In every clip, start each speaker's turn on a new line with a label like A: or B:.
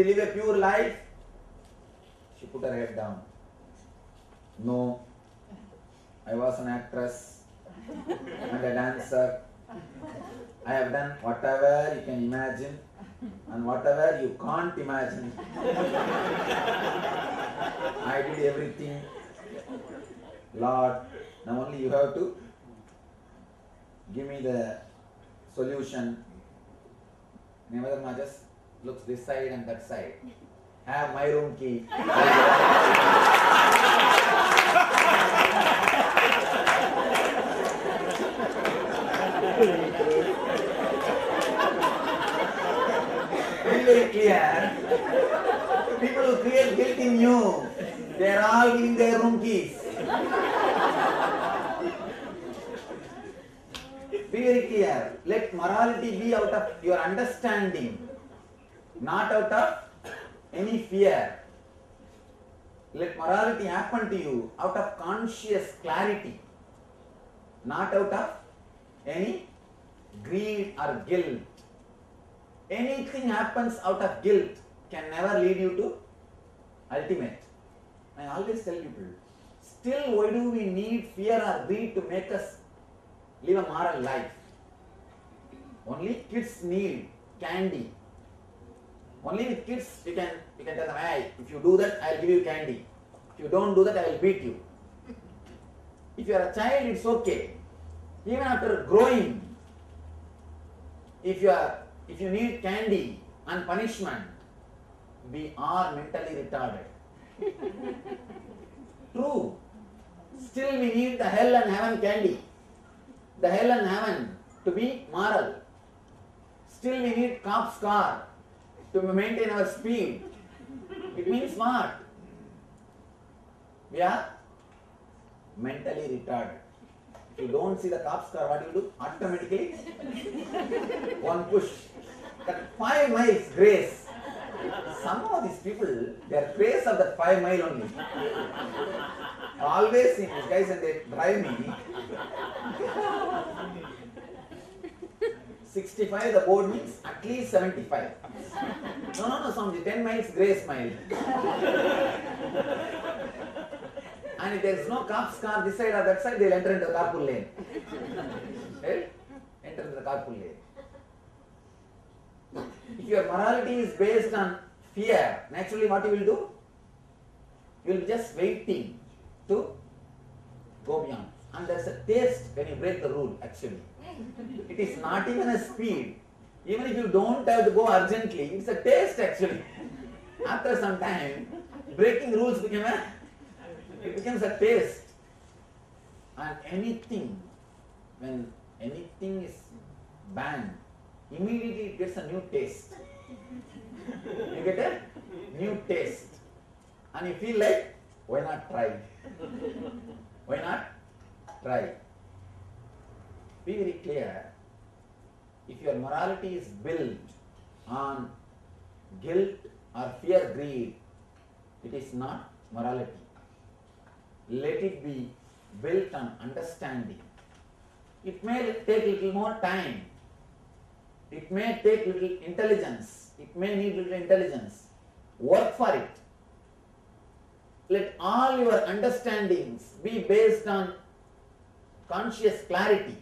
A: you live a pure life? She put her head down. No, I was an actress and a dancer. I have done whatever you can imagine and whatever you can't imagine. I did everything. Lord, now only you have to give me the solution. Nevertheless, just looks this side and that side. Have my room key. Very clear. People who create guilt in you, they are all giving their room keys. Be very clear. Let morality be out of your understanding, not out of any fear. Let morality happen to you out of conscious clarity, not out of any greed or guilt. Anything happens out of guilt can never lead you to ultimate. I always tell people, still why do we need fear or greed to make us live a moral life? Only kids need candy. Only with kids you can tell them, hey, if you do that, I'll give you candy. If you don't do that, I will beat you. If you are a child, it's okay. Even after growing, if you need candy and punishment, we are mentally retarded. True. Still we need the hell and heaven candy. The hell and heaven to be moral. Still we need cop's car to maintain our speed. It means what? We are mentally retarded. If you don't see the cop's car, what do you do? Automatically, one push. That 5 miles grace. Some of these people, they are grace of that 5 mile only. I've always seen these guys and they drive me. 65, the board means at least 75. No, Swamiji, 10 miles grace mile. And if there is no cop's car this side or that side, they will enter into the carpool lane. Right? Enter into the carpool lane. If your morality is based on fear, naturally what you will do? You will be just waiting to go beyond. And there is a taste when you break the rule actually. It is not even a speed. Even if you don't have to go urgently, it's a taste actually. After some time, breaking rules becomes a taste. And anything, when anything is banned, immediately it gets a new taste. You get a new taste. And you feel like, why not try? Why not try? Be very clear. If your morality is built on guilt or fear, greed, it is not morality. Let it be built on understanding. It may take a little more time. It may take little intelligence. It may need little intelligence. Work for it. Let all your understandings be based on conscious clarity.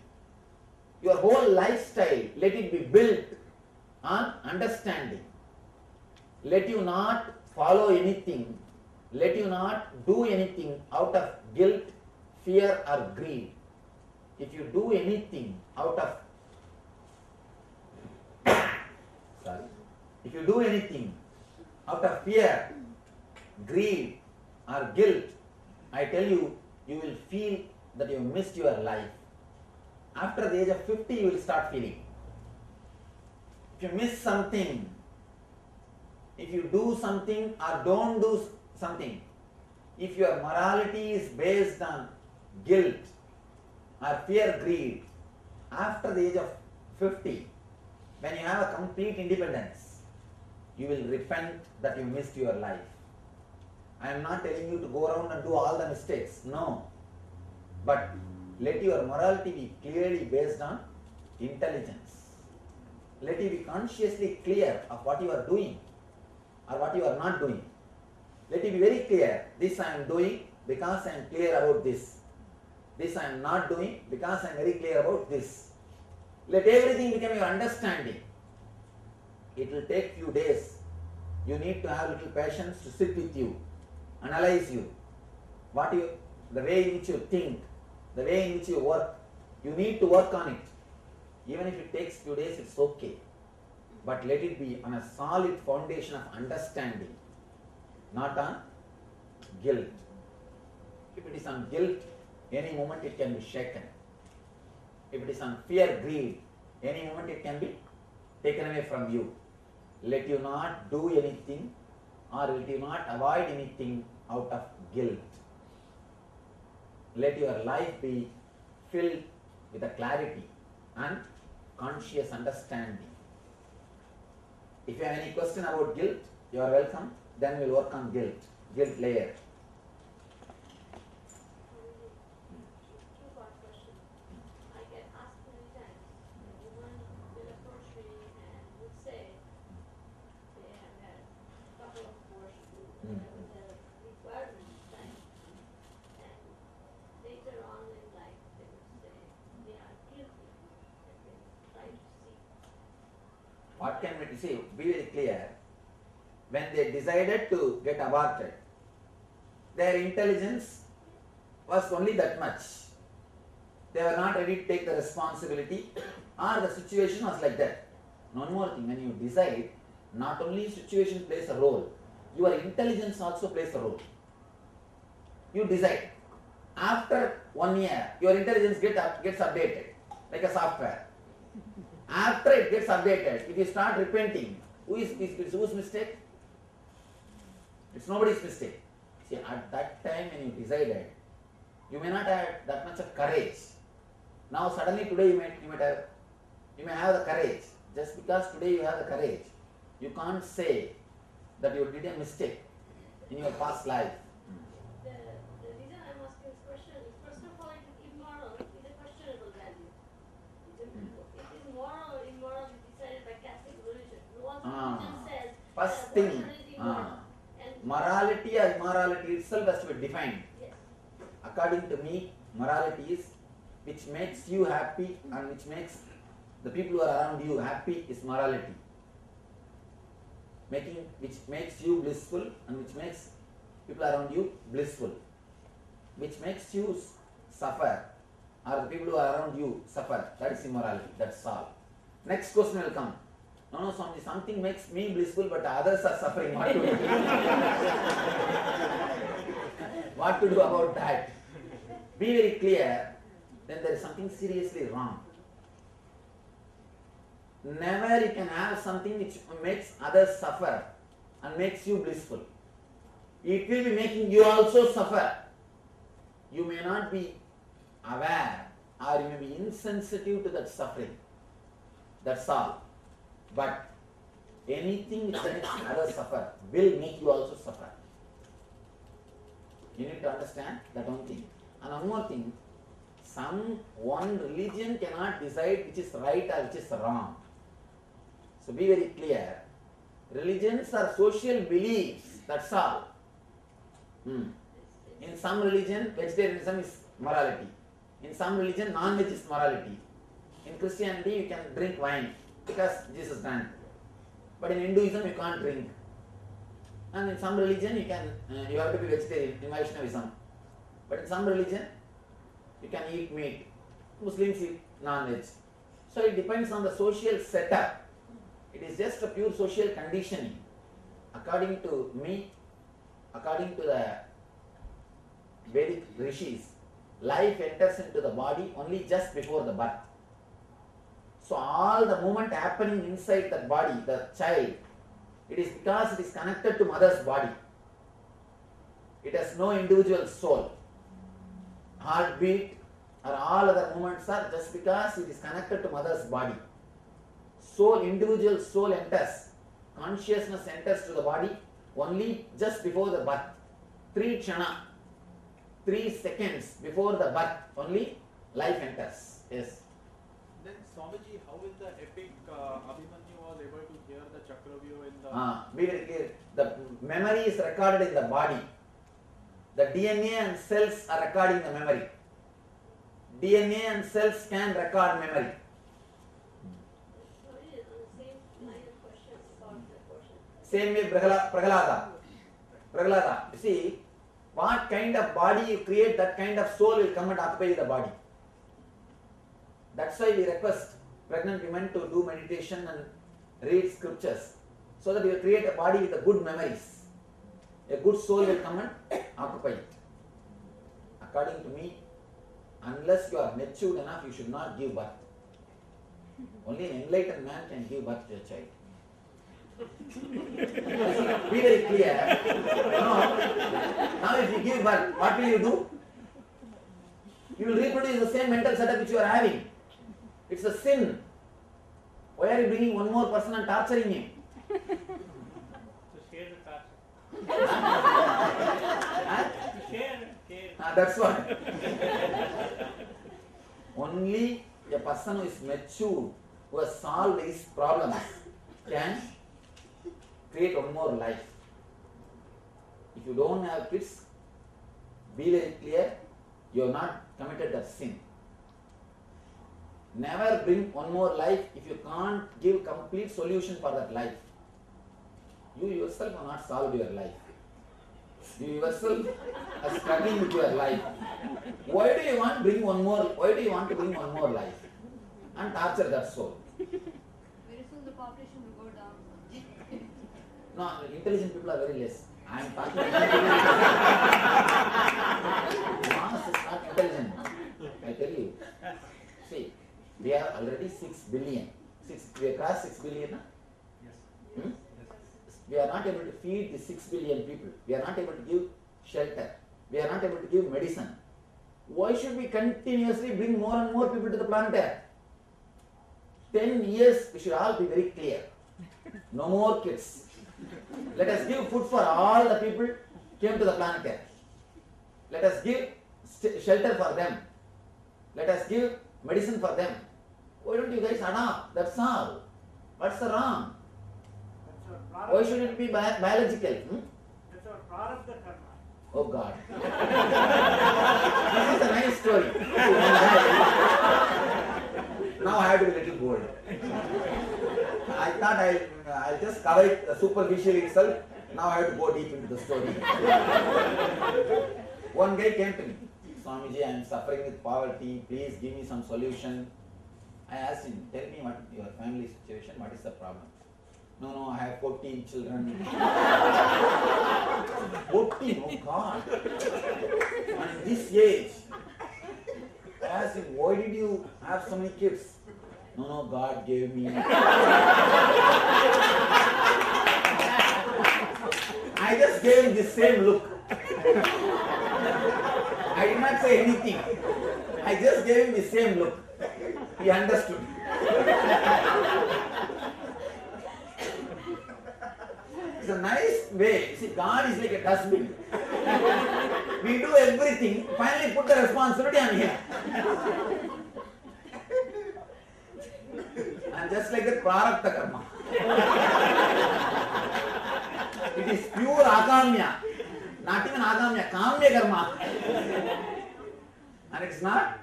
A: Your whole lifestyle, let it be built on understanding. Let you not follow anything. Let you not do anything out of guilt, fear or greed. If you do anything out of if you do anything out of fear, greed or guilt, I tell you, you will feel that you missed your life. After the age of 50, you will start feeling. If you miss something, if you do something or don't do something, if your morality is based on guilt or fear, greed, after the age of 50, when you have a complete independence, you will repent that you missed your life. I am not telling you to go around and do all the mistakes, no. But let your morality be clearly based on intelligence. Let you be consciously clear of what you are doing. or what you are not doing. Let it be very clear. This I am doing because I am clear about this. This I am not doing because I am very clear about this. Let everything become your understanding. It will take few days. You need to have little patience to sit with you, analyze you, the way in which you think, the way in which you work. You need to work on it. Even if it takes few days, it's okay. But let it be on a solid foundation of understanding, not on guilt. If it is on guilt, any moment it can be shaken. If it is on fear, greed, any moment it can be taken away from you. Let you not do anything or let you not avoid anything out of guilt. Let your life be filled with a clarity and conscious understanding. If you have any question about guilt, you are welcome. Then we will work on guilt layer.
B: Two-part question. I get asked many times, a woman will approach me and would say they have had a couple of abortions, whatever the requirements time, and later on in life they would say they are guilty and they try to see.
A: What can we say? Be very clear. When they decided to get aborted, their intelligence was only that much. They were not ready to take the responsibility, or the situation was like that. One more thing, when you decide, not only situation plays a role, your intelligence also plays a role. You decide. After 1 year, your intelligence gets updated, like a software. After it gets updated, if you start repenting, whose mistake? It's nobody's mistake. See, at that time when you decided, you may not have that much of courage. Now suddenly today you may have the courage. Just because today you have the courage, you can't say that you did a mistake in your past life.
B: The reason I'm asking this question is, first of all, it is immoral, it is a questionable value. It is moral or immoral is decided by Catholic religion. No one's religion says
A: First
B: that
A: thing,
B: abortion is immoral.
A: morality or immorality itself has to be defined.
B: Yes.
A: According to me, morality is which makes you happy and which makes the people who are around you happy is morality. Which makes you blissful and which makes people around you blissful. Which makes you suffer or the people who are around you suffer. That is immorality. That's all. Next question will come. No, something makes me blissful but others are suffering. What to do? What to do about that? Be very clear. Then there is something seriously wrong. Never you can have something which makes others suffer and makes you blissful. It will be making you also suffer. You may not be aware or you may be insensitive to that suffering. That's all. But anything which makes others suffer will make you also suffer. You need to understand that one thing. And one more thing, one religion cannot decide which is right or which is wrong. So be very clear. Religions are social beliefs, that's all. In some religion, vegetarianism is morality. In some religion, non-veg is morality. In Christianity, you can drink wine because Jesus drank. But in Hinduism, you can't drink. And in some religion, you have to be vegetarian, in Vaishnavism. But in some religion, you can eat meat. Muslims eat non-veg. So it depends on the social setup. It is just a pure social conditioning. According to me, according to the Vedic rishis, life enters into the body only just before the birth. So all the movement happening inside that body, the child, it is because it is connected to mother's body. It has no individual soul. Heartbeat or all other movements are just because it is connected to mother's body. Soul, individual soul enters, consciousness enters to the body only just before the birth. 3 seconds before the birth, only life enters. Yes.
C: Then Swamiji, how in the epic Abhimanyu was able to hear the chakra
A: Be very clear. The memory is recorded in the body. The DNA and cells are recording the memory. DNA and cells can record memory.
B: Sorry, on the same line of questions about the portion.
A: Same way Prahlada. You see, what kind of body you create, that kind of soul will come and occupy the body. That's why we request pregnant women to do meditation and read scriptures, so that you will create a body with a good memories. A good soul will come and occupy it. According to me, unless you are matured enough, you should not give birth. Only an enlightened man can give birth to a child. Be very clear. Now if you give birth, what will you do? You will reproduce the same mental setup which you are having. It's a sin. Why are you bringing one more person and torturing him?
C: To share the task. To share.
A: That's what. Only a person who is mature, who has solved his problems, can create one more life. If you don't have kids, be very clear, you have not committed that sin. Never bring one more life if you can't give complete solution for that life. You yourself have not solved your life. You yourself are struggling with your life. Why do you want to bring one more life and torture that soul?
D: Very soon the population will go down.
A: No, intelligent people are very less. I am talking Mass is not intelligent. I tell you. See, we are already 6 billion. We have crossed 6 billion. Huh?
C: Yes.
A: Hmm? We are not able to feed the 6 billion people. We are not able to give shelter. We are not able to give medicine. Why should we continuously bring more and more people to the planet Earth? 10 years, we should all be very clear. No more kids. Let us give food for all the people who came to the planet Earth. Let us give shelter for them. Let us give medicine for them. Why don't you guys adopt? That's all. What's the wrong? Why should it be biological?
C: That's our prarabdha karma.
A: Oh God. This is a nice story. Now I have to be a little bold. I thought I'll just cover it superficially itself. Now I have to go deep into the story. One guy came to me. Swamiji, I am suffering with poverty. Please give me some solution. I asked him, tell me what your family situation, what is the problem? No, I have 14 children. 14, oh God. And in this age, I asked him, why did you have so many kids? No, God gave me. I just gave him the same look. I did not say anything. I just gave him the same look. He understood. It's a nice way. See, God is like a dustbin. We do everything, finally put the responsibility on Him. And just like the prarabdha karma. It is pure akamya. Not even agamya, kamya karma. And it's not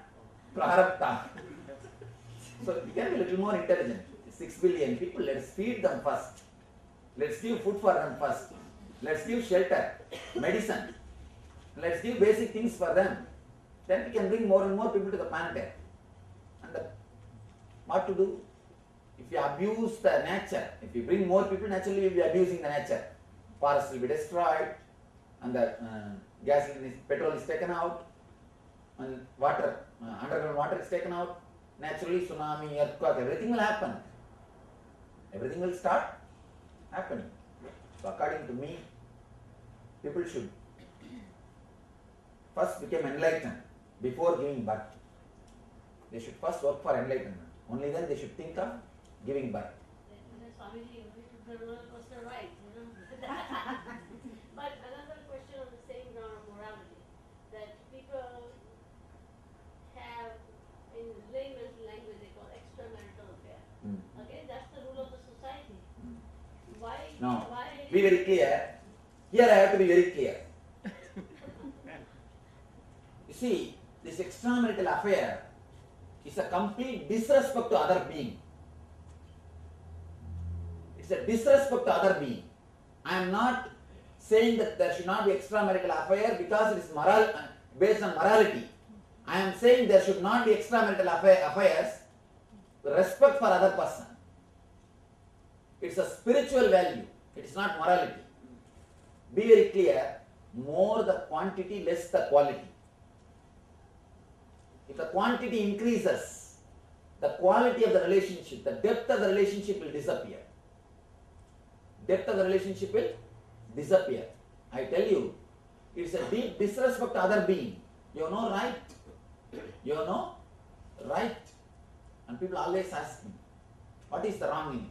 A: prarabdha. So we can be a little more intelligent. 6 billion people, let's feed them first. Let's give food for them first. Let's give shelter, medicine. Let's give basic things for them. Then we can bring more and more people to the planet Earth. And what to do? If you abuse the nature, if you bring more people, naturally you will be abusing the nature. Forests will be destroyed, and the petrol is taken out, and water, underground water is taken out. Naturally, tsunami, earthquake, everything will happen. Everything will start happening. So according to me, people should first become enlightened before giving birth. They should first work for enlightenment. Only then they should think of giving birth.
B: Swamiji, we took the roller coaster ride, But another question on the same ground of morality, that people have, in layman's language, they call extramarital affair. Okay, that's the rule of the society.
A: Be very clear. Here I have to be very clear. You see, this extramarital affair is a complete disrespect to other being. It's a disrespect to other being. I am not saying that there should not be extramarital affair because it is based on morality. I am saying there should not be extramarital affairs, respect for other person. It's a spiritual value. It is not morality. Be very clear. More the quantity, less the quality. If the quantity increases, the quality of the relationship, the depth of the relationship will disappear. Depth of the relationship will disappear. I tell you, it's a deep disrespect to other being. You have no right. You have no right. And people always ask me, what is the wrong in it?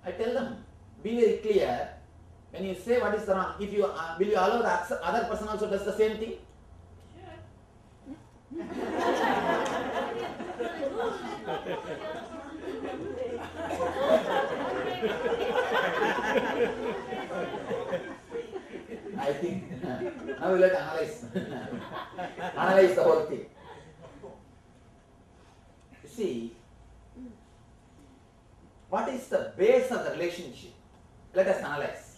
A: I tell them, be very clear. When you say what is the wrong, if you will you allow the other person also does the same thing? I think now we let analyze. Analyze the whole thing. You see, what is the base of the relationship? Let us analyze.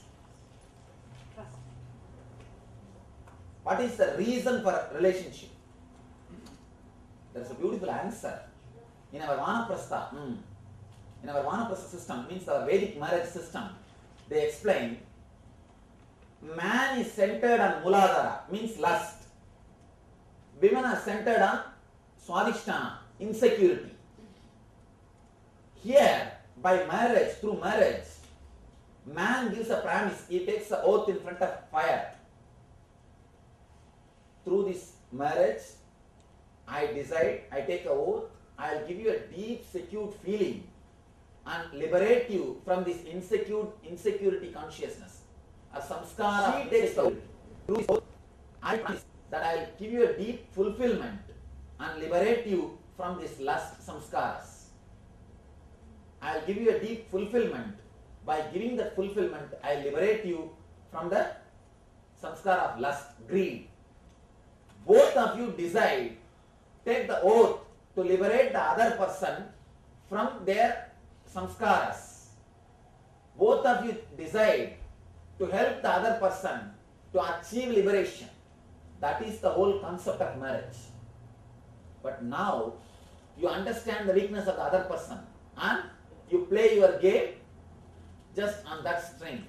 A: What is the reason for a relationship? There is a beautiful answer. In our Vanaprastha, in our Vanaprastha system, means our Vedic marriage system, they explain, man is centered on Muladhara, means lust. Women are centered on Swadhisthana, insecurity. Here, by marriage, through marriage, man gives a promise, he takes an oath in front of fire. Through this marriage, I decide, I take an oath, I will give you a deep, secure feeling and liberate you from this insecurity consciousness. A samskara, she takes the oath. Through this oath, I promise that I will give you a deep fulfillment and liberate you from this lust samskaras. I will give you a deep fulfillment. By giving that fulfillment, I will liberate you from the samskara of lust, greed. Both of you decide, take the oath to liberate the other person from their samskaras. Both of you decide to help the other person to achieve liberation. That is the whole concept of marriage. But now you understand the weakness of the other person and you play your game just on that string.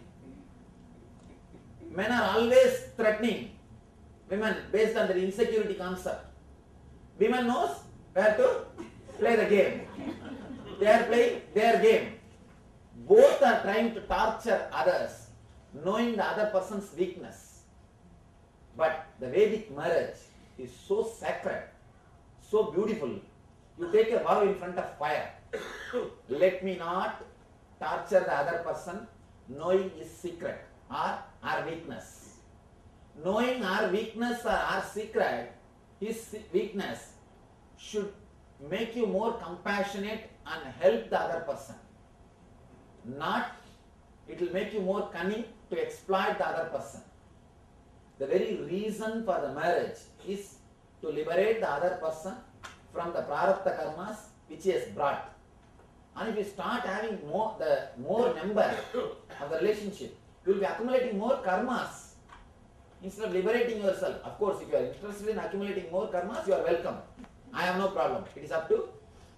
A: Men are always threatening women based on the insecurity concept. Women knows where to play the game. They are playing their game. Both are trying to torture others, knowing the other person's weakness. But the Vedic marriage is so sacred, so beautiful. You take a vow in front of fire. Let me not torture the other person, knowing his secret or our weakness. Knowing our weakness or our secret, his weakness should make you more compassionate and help the other person. Not, it will make you more cunning to exploit the other person. The very reason for the marriage is to liberate the other person from the prarabdha karmas which he has brought. And if you start having more number of the relationship, you will be accumulating more karmas instead of liberating yourself. Of course, if you are interested in accumulating more karmas, you are welcome. I have no problem. It is up to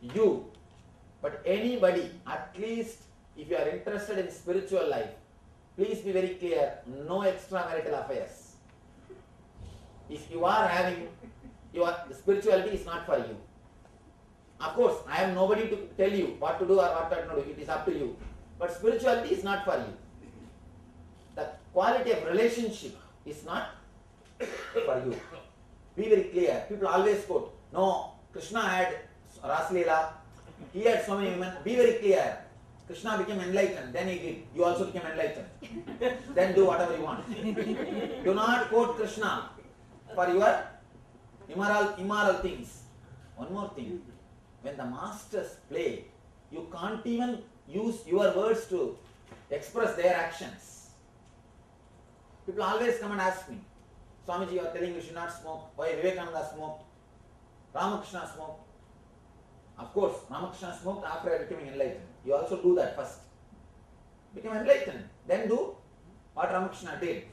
A: you. But anybody, at least if you are interested in spiritual life, please be very clear, no extramarital affairs. If you are having, the spirituality is not for you. Of course, I am nobody to tell you what to do or what not to do. It is up to you. But spirituality is not for you. The quality of relationship is not for you. Be very clear. People always quote, no, Krishna had Raslila, he had so many women. Be very clear. Krishna became enlightened, then he did. You also became enlightened. Then do whatever you want. Do not quote Krishna for your immoral things. One more thing. When the masters play, you can't even use your words to express their actions. People always come and ask me, Swamiji, you are telling we should not smoke. Why Vivekananda smoked? Ramakrishna smoked. Of course, Ramakrishna smoked after becoming enlightened. You also do that first. Become enlightened. Then do what Ramakrishna did.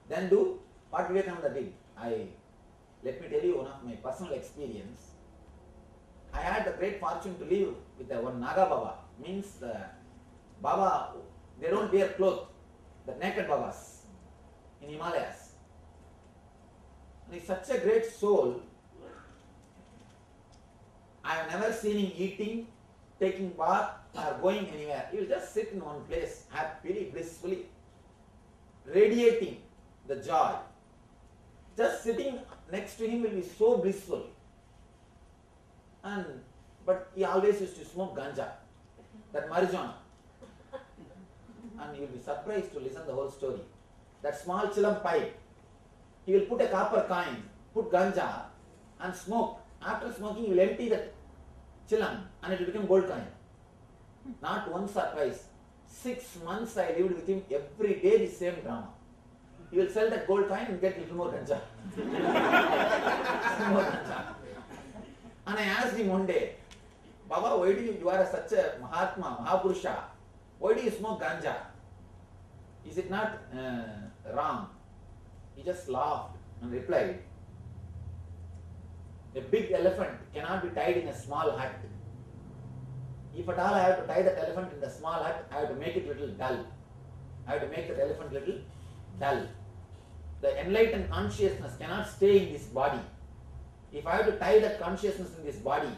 A: Then do what Vivekananda did. Let me tell you one of my personal experience. I had the great fortune to live with one Naga Baba. Means the Baba, they don't wear clothes. The naked Babas in Himalayas. And he's such a great soul. I have never seen him eating, taking bath or going anywhere. He will just sit in one place, happily, blissfully, radiating the joy. Just sitting next to him will be so blissful. But he always used to smoke ganja, that marijuana. And you will be surprised to listen the whole story. That small chilam pipe, he will put a copper coin, put ganja and smoke. After smoking, he will empty that chilam and it will become gold coin. Not once or twice. 6 months I lived with him, every day the same drama. He will sell that gold coin and get little more ganja. More ganja. And I asked him one day, Baba, why do you are such a Mahatma, Mahapurusha, why do you smoke ganja? Is it not wrong? He just laughed and replied, a big elephant cannot be tied in a small hut. If at all I have to tie that elephant in the small hut, I have to make it little dull. I have to make that elephant little dull. The enlightened consciousness cannot stay in this body. If I have to tie that consciousness in this body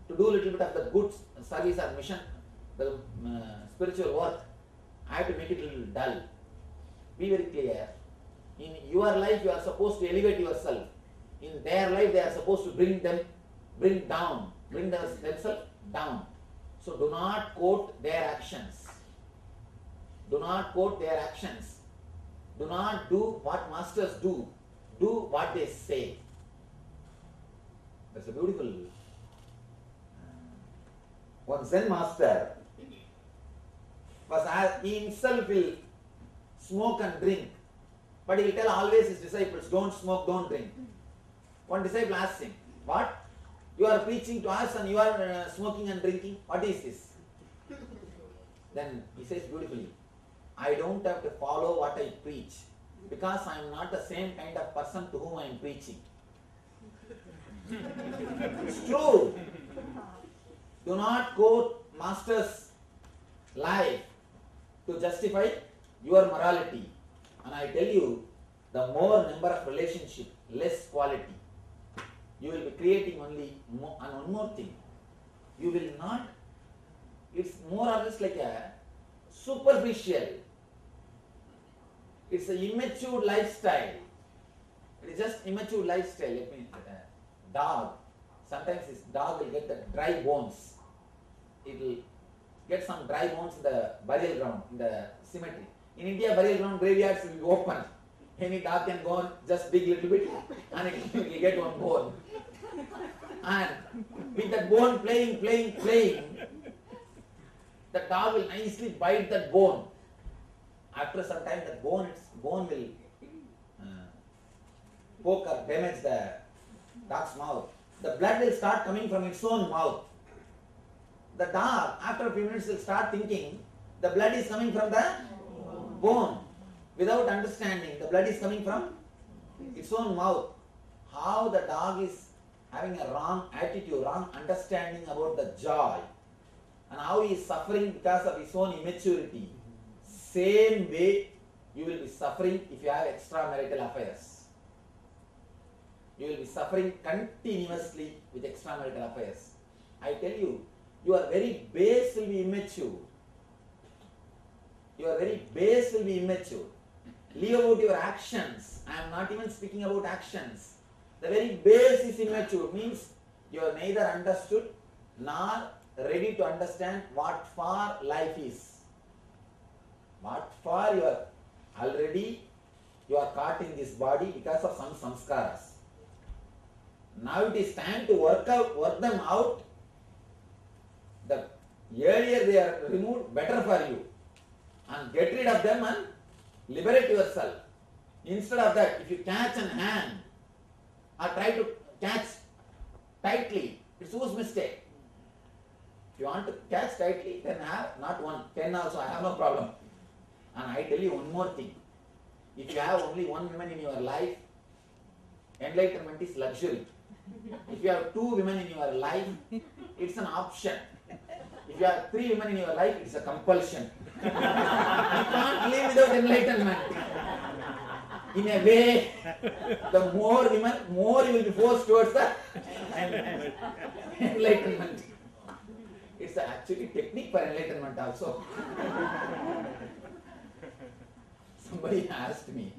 A: to do a little bit of the good service or mission, the spiritual work, I have to make it a little dull. Be very clear. In your life, you are supposed to elevate yourself. In their life, they are supposed to bring themselves down. So do not quote their actions. Do not quote their actions. Do not do what masters do. Do what they say. That's a beautiful. One Zen master he himself will smoke and drink, but he will tell always his disciples, don't smoke, don't drink. One disciple asked him, what? You are preaching to us and you are smoking and drinking? What is this? Then he says beautifully, I don't have to follow what I preach because I am not the same kind of person to whom I am preaching. It's true. Do not quote master's life to justify your morality. And I tell you, the more number of relationship, less quality. You will be creating only more, and one more thing. You will not, it's more or less like a superficial. It's an immature lifestyle. It is just immature lifestyle. Let me dog. Sometimes this dog will get the dry bones. It will get some dry bones in the burial ground, in the cemetery. In India, burial ground graveyards will be open. Any dog can go and just dig a little bit and it will get one bone. And with that bone playing, the dog will nicely bite that bone. After some time, that bone will poke or damage the dog's mouth. The blood will start coming from its own mouth. The dog, after a few minutes, will start thinking the blood is coming from the bone. Without understanding, the blood is coming from its own mouth. How the dog is having a wrong attitude, wrong understanding about the joy, and how he is suffering because of his own immaturity. Same way you will be suffering if you have extramarital affairs. You will be suffering continuously with extramarital affairs. I tell you, your very base will be immature. Your very base will be immature. Leave about your actions. I am not even speaking about actions. The very base is immature, means you are neither understood nor ready to understand what for life is. What for you are caught in this body because of some samskaras. Now it is time to work them out. The earlier they are removed, better for you. and get rid of them and liberate yourself. Instead of that, if you catch an hand or try to catch tightly, it's whose mistake? If you want to catch tightly, then have not 1, 10 also, I have no problem. And I tell you one more thing. If you have only one woman in your life, enlightenment is luxury. If you have 2 women in your life, it's an option. If you have 3 women in your life, it's a compulsion. You can't live without enlightenment. In a way, the more women, more you will be forced towards the enlightenment. It's actually technique for enlightenment also. Somebody asked me,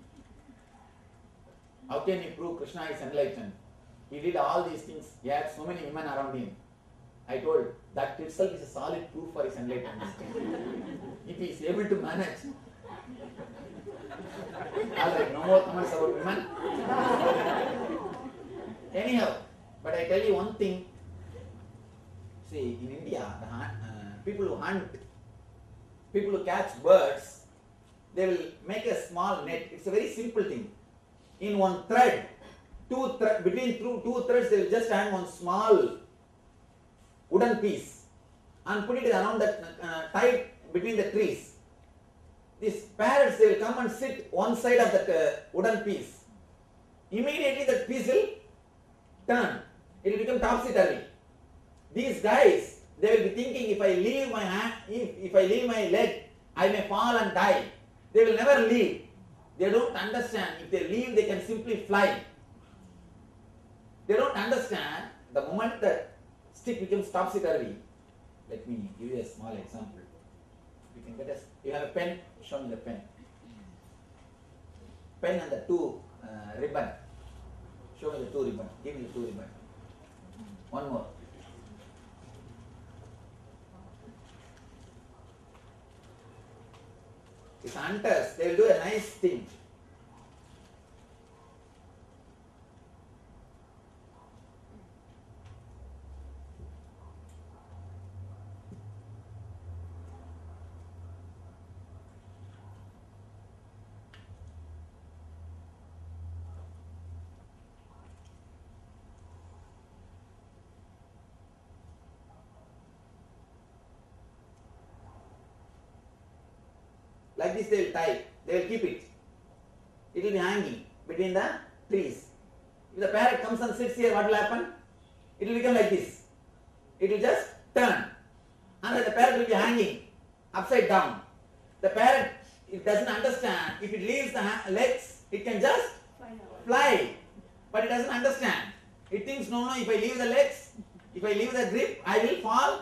A: how can you prove Krishna is enlightened? He did all these things, he had so many women around him. I told, that itself is a solid proof for his enlightenment. If he is able to manage. Alright, no more comments about women. Anyhow, but I tell you one thing. See, in India, people who hunt, people who catch birds, they will make a small net. It's a very simple thing. In one thread, between two threads, they will just hang one small wooden piece and put it around that tied between the trees. These parrots, they will come and sit one side of that wooden piece. Immediately that piece will turn. It will become topsy-turvy. These guys, they will be thinking, if I leave my hand, if I leave my leg, I may fall and die. They will never leave. They don't understand. If they leave, they can simply fly. They don't understand the moment the stick becomes topsy-turvy. Let me give you a small example. You can get you have a pen, show me the pen. Pen and the 2 ribbon. Show me the 2 ribbon. Give me the 2 ribbon. One more. These hunters, they will do a nice thing. Like this they will tie, they will keep it. It will be hanging between the trees. If the parrot comes and sits here, what will happen? It will become like this. It will just turn. And then the parrot will be hanging upside down. The parrot, it doesn't understand. If it leaves the legs, it can just fly. But it doesn't understand. It thinks, no, if I leave the legs, if I leave the grip, I will fall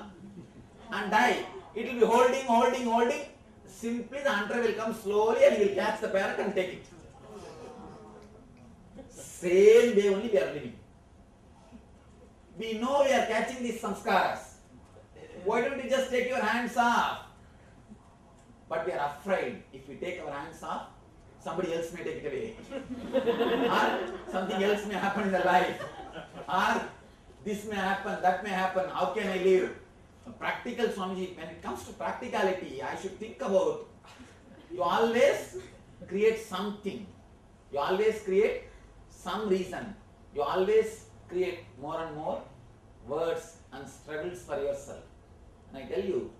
A: and die. It will be holding. Simply the hunter will come slowly and he will catch the parrot and take it. Same way only we are living. We know we are catching these samskaras. Why don't you just take your hands off? But we are afraid if we take our hands off, somebody else may take it away. Or something else may happen in the life. Or this may happen, that may happen, how can I live? Practical Swamiji, when it comes to practicality, I should think about, you always create something. You always create some reason. You always create more and more words and struggles for yourself. And I tell you,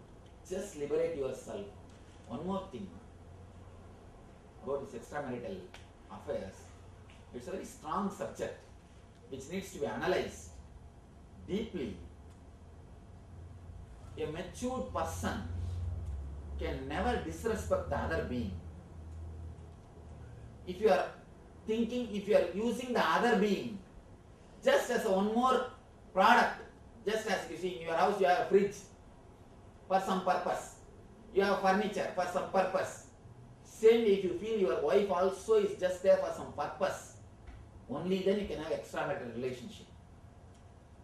A: just liberate yourself. One more thing about this extramarital affairs. It's a very strong subject which needs to be analyzed deeply. A matured person can never disrespect the other being. If you are thinking, if you are using the other being just as one more product, just as you see in your house you have a fridge for some purpose, you have furniture for some purpose. Same way if you feel your wife also is just there for some purpose, only then you can have extramarital relationship.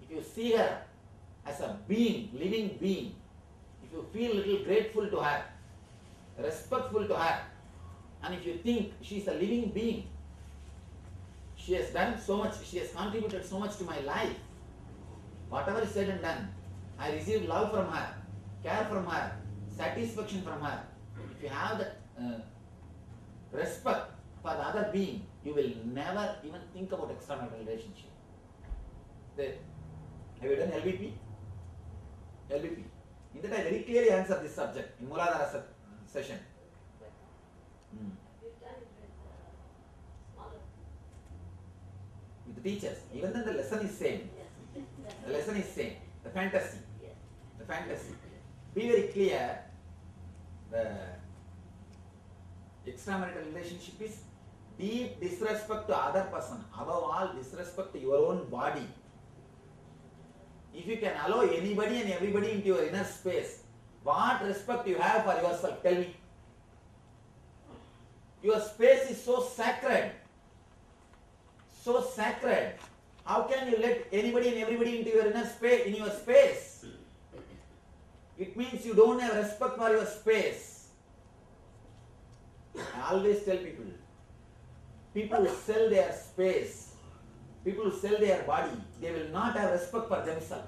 A: If you see her as a being, living being, if you feel a little grateful to her, respectful to her, and if you think she is a living being, she has done so much, she has contributed so much to my life, whatever is said and done, I received love from her, care from her, satisfaction from her. If you have that respect for the other being, you will never even think about extramarital relationship. Have you done LVP? LVP. In that I very clearly answered this subject in Muladhara session.
B: But we've done it with smaller.
A: With the teachers. Even then the lesson is same.
B: Yes.
A: The lesson is same. The fantasy.
B: Yes.
A: The fantasy. Be very clear. The extramarital relationship is deep disrespect to other person. Above all, disrespect to your own body. If you can allow anybody and everybody into your inner space, what respect you have for yourself? Tell me. Your space is so sacred. So sacred. How can you let anybody and everybody into your inner space, in your space? It means you don't have respect for your space. I always tell people, people who sell their space, people who sell their body, they will not have respect for themselves.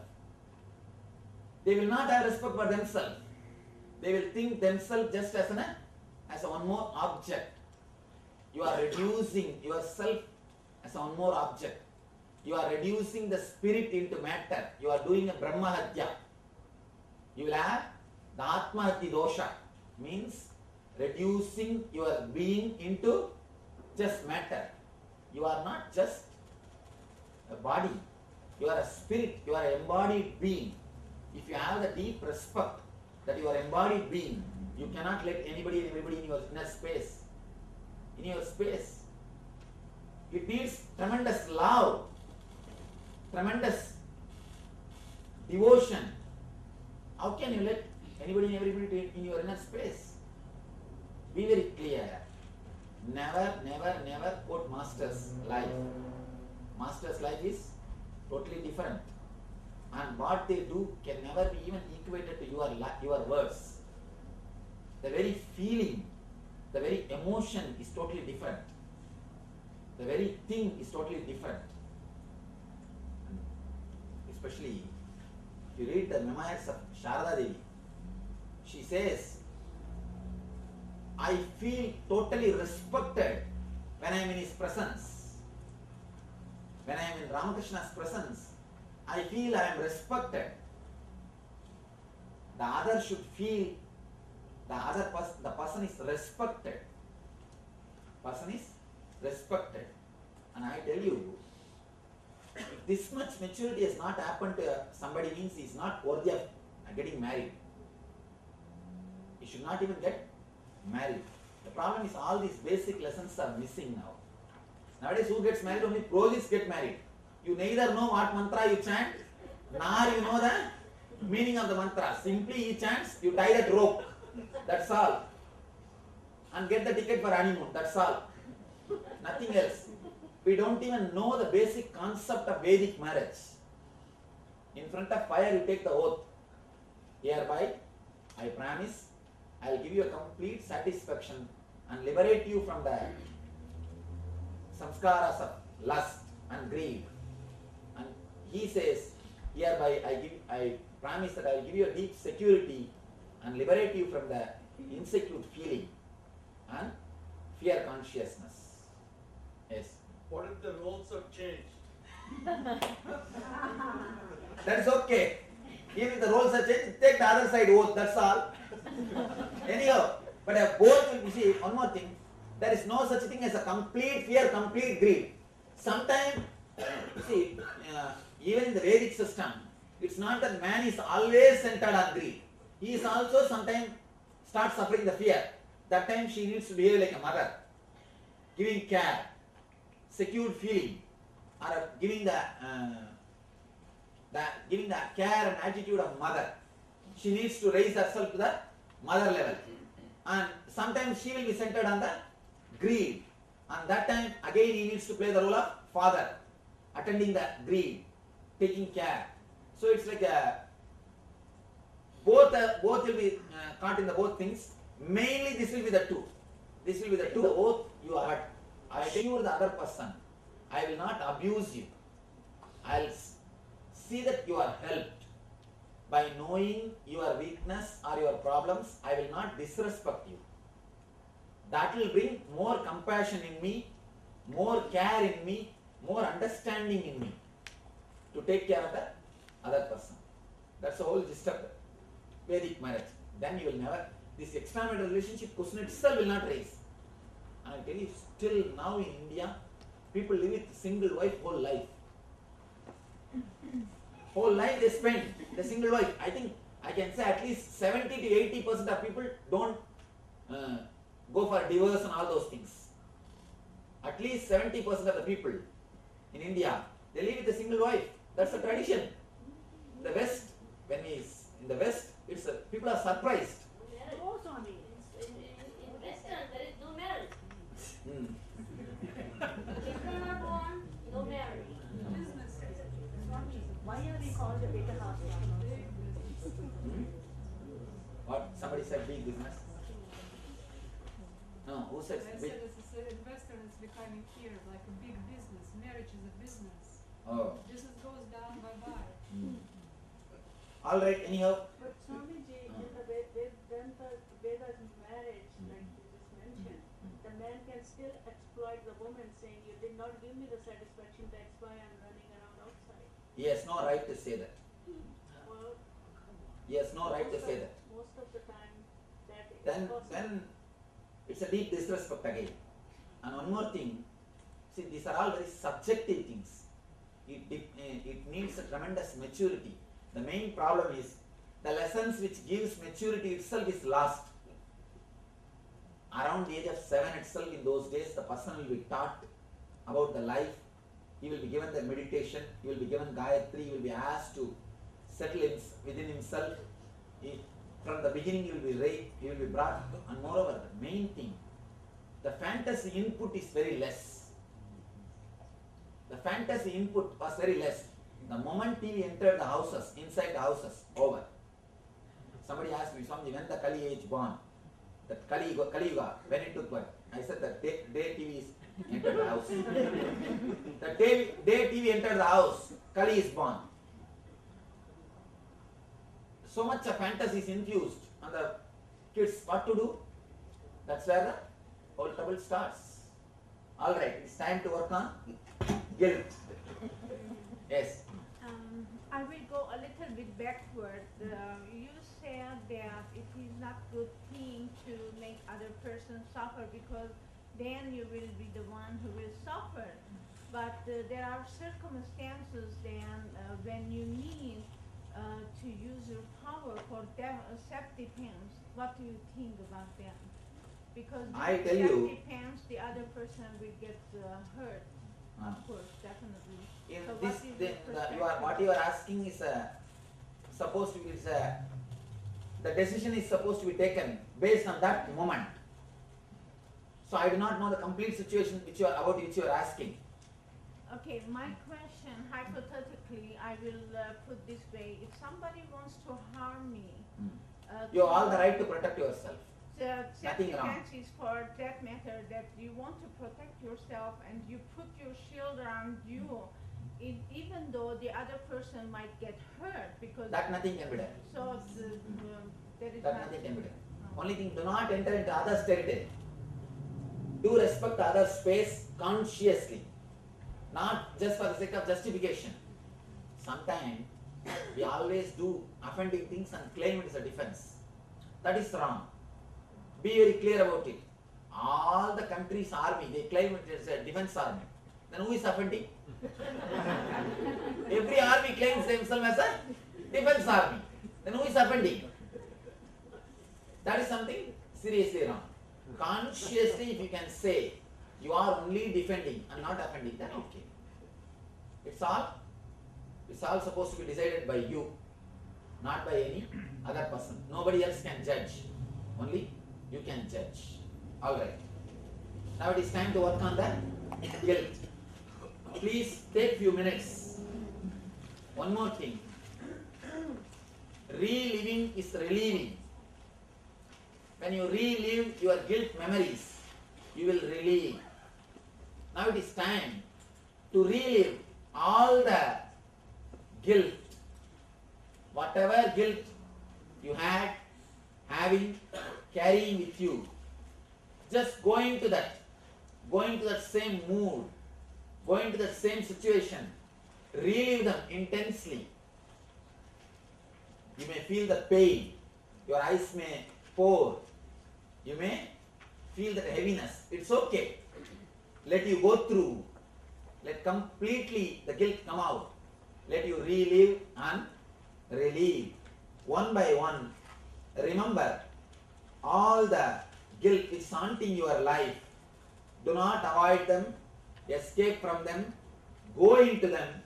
A: They will not have respect for themselves. They will think themselves just as a one more object. You are reducing yourself as a one more object. You are reducing the spirit into matter. You are doing a Brahmahatya. You will have the Atmahati dosha, means reducing your being into just matter. You are not just a body. You are a spirit. You are an embodied being. If you have the deep respect that you are embodied being, you cannot let anybody and everybody in your inner space. In your space. It needs tremendous love, tremendous devotion. How can you let anybody and everybody in your inner space? Be very clear. Never, never, never quote Master's life. Master's life is totally different. And what they do can never be even equated to your words. The very feeling, the very emotion is totally different. The very thing is totally different. Especially if you read the memoirs of Sharada Devi, she says, I feel totally respected when I am in his presence. When I am in Ramakrishna's presence, I feel I am respected. The other should feel the person is respected. Person is respected. And I tell you, if this much maturity has not happened to somebody, means he is not worthy of getting married. He should not even get married. The problem is all these basic lessons are missing now. Nowadays who gets married? Only prolis get married. You neither know what mantra you chant, nor you know the meaning of the mantra. Simply he chants, you tie that rope. That's all. And get the ticket for honeymoon. That's all. Nothing else. We don't even know the basic concept of Vedic marriage. In front of fire you take the oath. Hereby, I promise, I will give you a complete satisfaction and liberate you from the samskaras of lust and greed. And he says, hereby I promise that I will give you a deep security and liberate you from the insecure feeling and fear consciousness. Yes.
E: What if the roles have changed?
A: That's okay. Even if the roles are changed, take the other side oath, that's all. Anyhow, but both will, you see, one more thing, there is no such thing as a complete fear, complete greed. Sometimes, you see, even in the Vedic system, it's not that man is always centered on greed. He is also sometimes starts suffering the fear. That time she needs to behave like a mother, giving care, secured feeling, or giving the care and attitude of mother. She needs to raise herself to the mother level. And sometimes she will be centered on the greed. And that time again he needs to play the role of father, attending the greed, taking care. So it's like both will be caught in the both things. Mainly this will be the two. This will be the two. The oath you are. I assure the other person, I will not abuse you. I will see that you are helped. By knowing your weakness or your problems, I will not disrespect you. That will bring more compassion in me, more care in me, more understanding in me to take care of the other person. That's the whole gist of the Vedic marriage. Then you will never, this extramarital relationship question itself will not raise. And I tell you, still now in India, people live with single wife whole life. Whole life they spend, the single wife. I think I can say at least 70 to 80% of people don't go for divorce and all those things. At least 70% of the people in India, they live with a single wife. That's a tradition. The West, when in the West, people are surprised.
B: No marriage. In Western, there is no marriage. Children are born, no marriage.
F: Why are we called the better half?
A: What? Somebody said big business? No, who said
G: I
A: big?
G: said in Western it's becoming here like a big business. Marriage is a business.
A: Oh.
G: Business goes down, bye-bye.
A: All right, anyhow.
F: But Swamiji, in the Vedas marriage, like you just mentioned, the man can still exploit the woman, saying, "You did not give me the satisfaction, that's why I'm running around outside."
A: He has no right to say that.
F: Well,
A: He has no right to say that.
F: most of the time, that is
A: Then
F: possible.
A: it's a deep disrespect again. And one more thing, see, these are all very subjective things. It needs a tremendous maturity. The main problem is the lessons which gives maturity itself is lost. Around the age of 7 itself, in those days, the person will be taught about the life. He will be given the meditation. He will be given Gayatri. He will be asked to settle within himself. From the beginning, he will be brought. And moreover, the main thing, the fantasy input is very less. The fantasy input was very less. The moment TV entered the houses, inside the houses, over. Somebody asked me, Swamiji, when the Kali age born? That Kali Yuga, when it took birth? I said that day TV entered the house. The day TV entered the house, Kali is born. So much of fantasy is infused on the kids. What to do? That's where the whole trouble starts. All right, it's time to work on guilt. Yes.
H: I will go a little bit backward. You said that it is not good thing to make other person suffer because then you will be the one who will suffer. But there are circumstances then when you need to use your power for self-defense. What do you think about that? Because
A: I tell you,
H: self-defense, the other person will get hurt. Of course, definitely.
A: In
H: So
A: this, what you are asking is supposed to be the decision is supposed to be taken based on that moment. So I do not know the complete situation which you are asking.
H: Okay, my question, hypothetically, I will put this way: if somebody wants to harm me,
A: You have all the right to protect yourself. Nothing wrong.
H: self-defense is for that matter that you want to protect yourself and you put your shield around you, even though the other person might get hurt because
A: That nothing can be done.
H: so there is
A: That
H: not-
A: nothing can be done. Only thing, do not enter into others' territory. Do respect others' space consciously, not just for the sake of justification. Sometimes we always do offending things and claim it as a defense. That is wrong. Be very clear about it. All the country's army, they claim it as a defense army. Then who is offending? Every army claims themselves as a defense army. Then who is offending? That is something seriously wrong. Consciously, if you can say you are only defending and not offending, then okay. It's all supposed to be decided by you, not by any other person. Nobody else can judge. Only you can judge. Alright. Now it is time to work on the guilt. Please take few minutes. One more thing. Reliving is relieving. When you relive your guilt memories, you will relieve. Now it is time to relive all the guilt. Whatever guilt you had, having, carrying with you. Just going to that same mood, going to that same situation, relive them intensely. You may feel the pain, your eyes may pour, you may feel that heaviness. It's okay. Let you go through, let completely the guilt come out. Let you relive and relieve. One by one, remember all the guilt which is haunting your life. Do not avoid them, escape from them, go into them,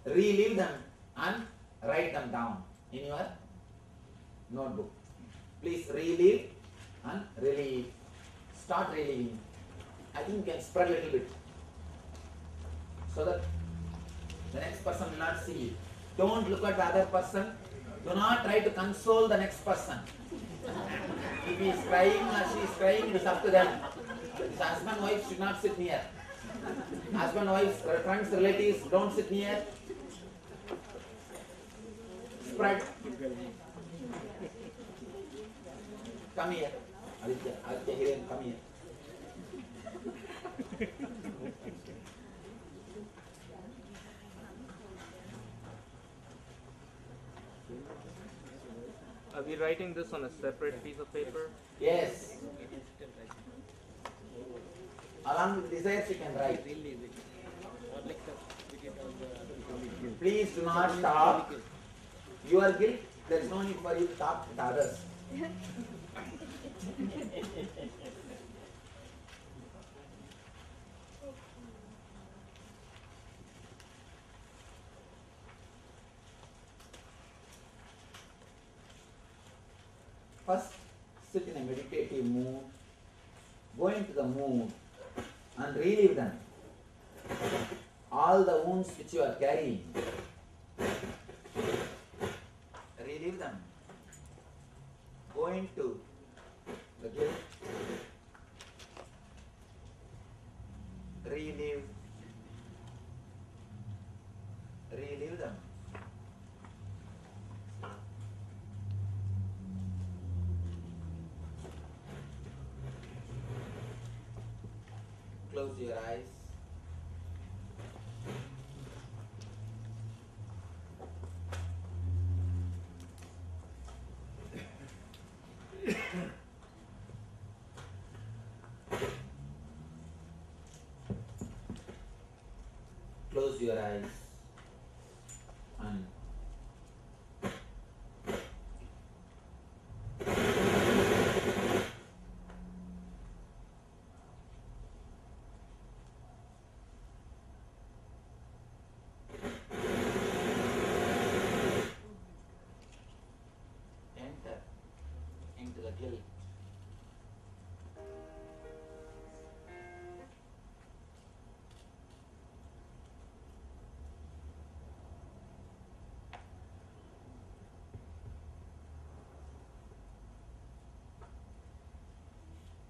A: relive them and write them down in your notebook. Please relive and relieve. Start reliving. I think you can spread a little bit so that the next person will not see it. Don't look at the other person. Do not try to console the next person. If he is crying or she is crying, it is up to them. His husband, wife should not sit near. Husband, wife, friends, relatives, don't sit near. Spread. Come here. Aditya, Hiren, come here.
I: Are we writing this on a separate piece of paper?
A: Yes. Along with desires you can write. Please do not stop. Your guilt, there is no need for you to talk with others. First, sit in a meditative mood, go into the mood and relive them. All the wounds which you are carrying, relive them. Go into the guilt, relive them. Close your eyes. Close your eyes and enter into the guilt.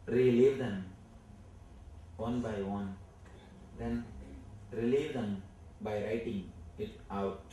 A: Relieve them one by one, then relieve them by writing it out.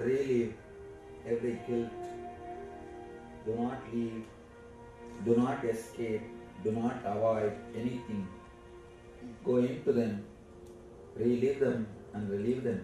A: Relieve every guilt. Do not leave. Do not escape. Do not avoid anything. Go into them, relieve them and relieve them.